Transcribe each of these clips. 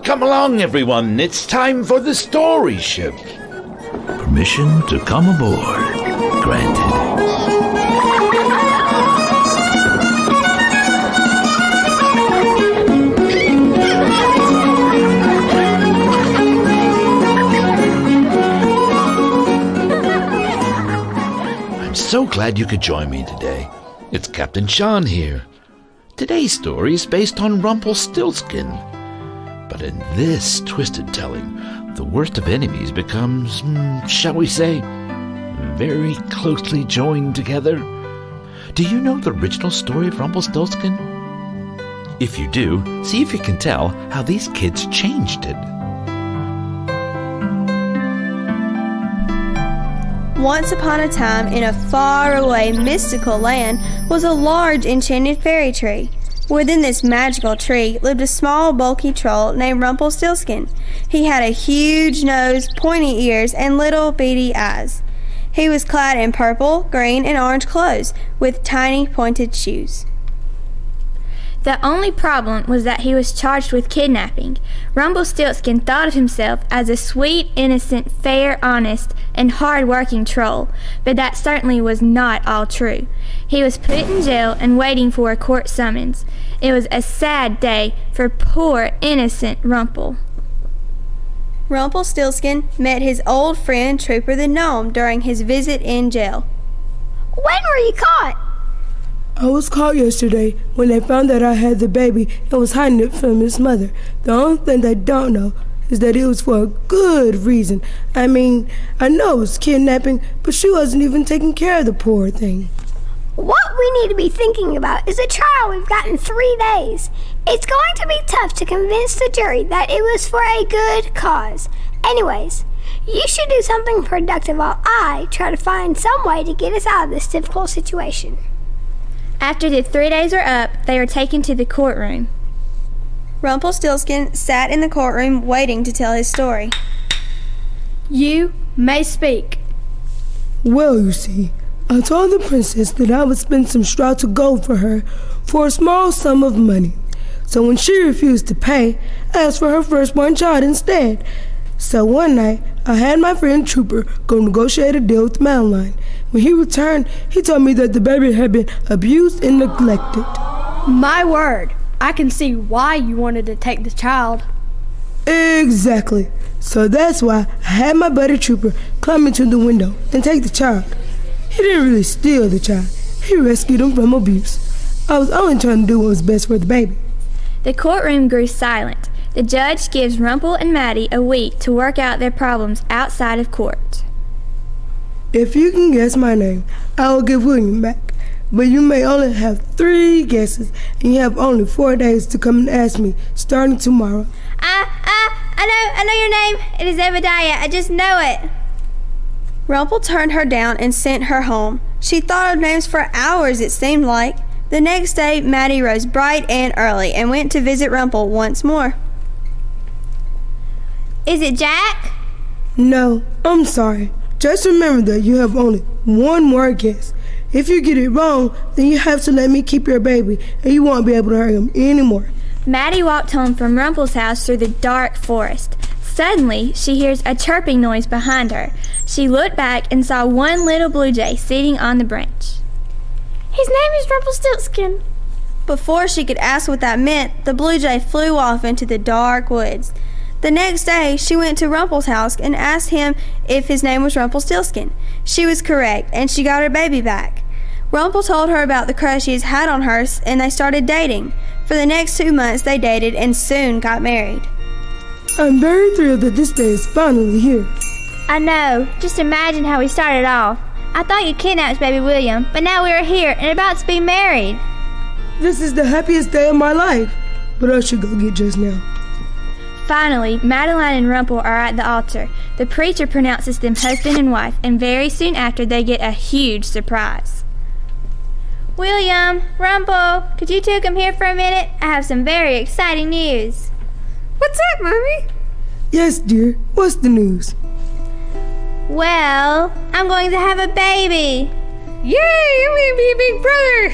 Come along, everyone. It's time for the story ship. Permission to come aboard granted. I'm so glad you could join me today. It's Captain Sean here. Today's story is based on Rumpelstiltskin. But in this twisted telling, the worst of enemies becomes, shall we say, very closely joined together. Do you know the original story of Rumpelstiltskin? If you do, see if you can tell how these kids changed it. Once upon a time, in a faraway mystical land, was a large enchanted fairy tree. Within this magical tree lived a small, bulky troll named Rumpelstiltskin. He had a huge nose, pointy ears, and little beady eyes. He was clad in purple, green, and orange clothes, with tiny, pointed shoes. The only problem was that he was charged with kidnapping. Rumpelstiltskin thought of himself as a sweet, innocent, fair, honest, and hard-working troll, but that certainly was not all true. He was put in jail and waiting for a court summons. It was a sad day for poor, innocent Rumpel. Rumpelstiltskin met his old friend Trooper the Gnome during his visit in jail. When were you caught? I was caught yesterday when they found that I had the baby and was hiding it from his mother. The only thing they don't know is that it was for a good reason. I mean, I know it was kidnapping, but she wasn't even taking care of the poor thing. What we need to be thinking about is a trial we've got in 3 days. It's going to be tough to convince the jury that it was for a good cause. Anyways, you should do something productive while I try to find some way to get us out of this difficult situation. After the 3 days were up, they were taken to the courtroom. Rumpelstiltskin sat in the courtroom waiting to tell his story. You may speak. Well, you see, I told the princess that I would spend some straw to gold for her for a small sum of money. So when she refused to pay, I asked for her firstborn child instead. So one night, I had my friend Trooper go negotiate a deal with Madeline. When he returned, he told me that the baby had been abused and neglected. My word, I can see why you wanted to take the child. Exactly. So that's why I had my buddy Trooper climb into the window and take the child. He didn't really steal the child. He rescued him from abuse. I was only trying to do what was best for the baby. The courtroom grew silent. The judge gives Rumpel and Maddie a week to work out their problems outside of court. If you can guess my name, I will give William back. But you may only have 3 guesses, and you have only 4 days to come and ask me, starting tomorrow. I know your name. It is Obadiah. I just know it. Rumpel turned her down and sent her home. She thought of names for hours, it seemed like. The next day, Maddie rose bright and early and went to visit Rumpel once more. Is it Jack? No, I'm sorry. Just remember that you have only 1 more guess. If you get it wrong, then you have to let me keep your baby, and you won't be able to hurt him anymore. Maddie walked home from Rumpel's house through the dark forest. Suddenly, she hears a chirping noise behind her. She looked back and saw one little blue jay sitting on the branch. His name is Rumpelstiltskin. Before she could ask what that meant, the blue jay flew off into the dark woods. The next day, she went to Rumpel's house and asked him if his name was Rumpelstiltskin. She was correct, and she got her baby back. Rumpel told her about the crush he had on her, and they started dating. For the next 2 months, they dated and soon got married. I'm very thrilled that this day is finally here. I know. Just imagine how we started off. I thought you kidnapped baby William, but now we are here and about to be married. This is the happiest day of my life, but I should go get dressed now. Finally, Madeline and Rumpel are at the altar. The preacher pronounces them husband and wife, and very soon after they get a huge surprise. William, Rumpel, could you two come here for a minute? I have some very exciting news. What's up, Mommy? Yes, dear. What's the news? Well, I'm going to have a baby. Yay, I'm going to be a big brother.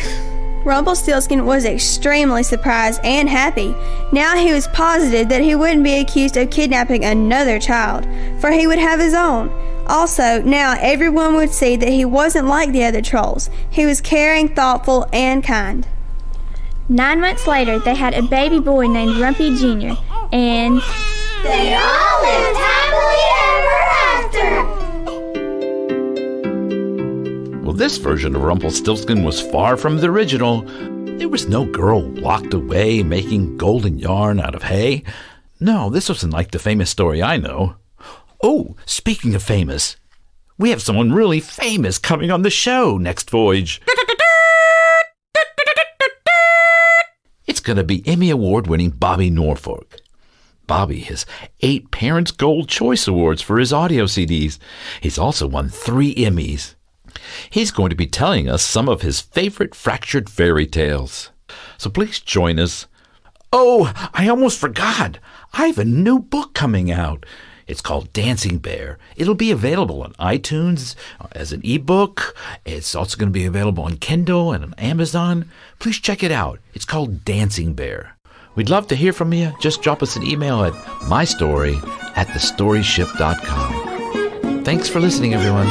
Rumpelstiltskin was extremely surprised and happy. Now he was positive that he wouldn't be accused of kidnapping another child, for he would have his own. Also, now everyone would see that he wasn't like the other trolls. He was caring, thoughtful, and kind. 9 months later, they had a baby boy named Rumpy Jr., and they all lived happily ever after. Well, this version of Rumpelstiltskin was far from the original. There was no girl locked away making golden yarn out of hay. No, this wasn't like the famous story I know. Oh, speaking of famous, we have someone really famous coming on the show next voyage. It's going to be Emmy Award winning Bobby Norfolk. Bobby has 8 Parents' Gold Choice Awards for his audio CDs. He's also won 3 Emmys. He's going to be telling us some of his favorite fractured fairy tales. So please join us. Oh, I almost forgot. I have a new book coming out. It's called Dancing Bear. It'll be available on iTunes as an ebook. It's also going to be available on Kindle and on Amazon. Please check it out. It's called Dancing Bear. We'd love to hear from you. Just drop us an email at mystory@thestoryship.com. Thanks for listening, everyone.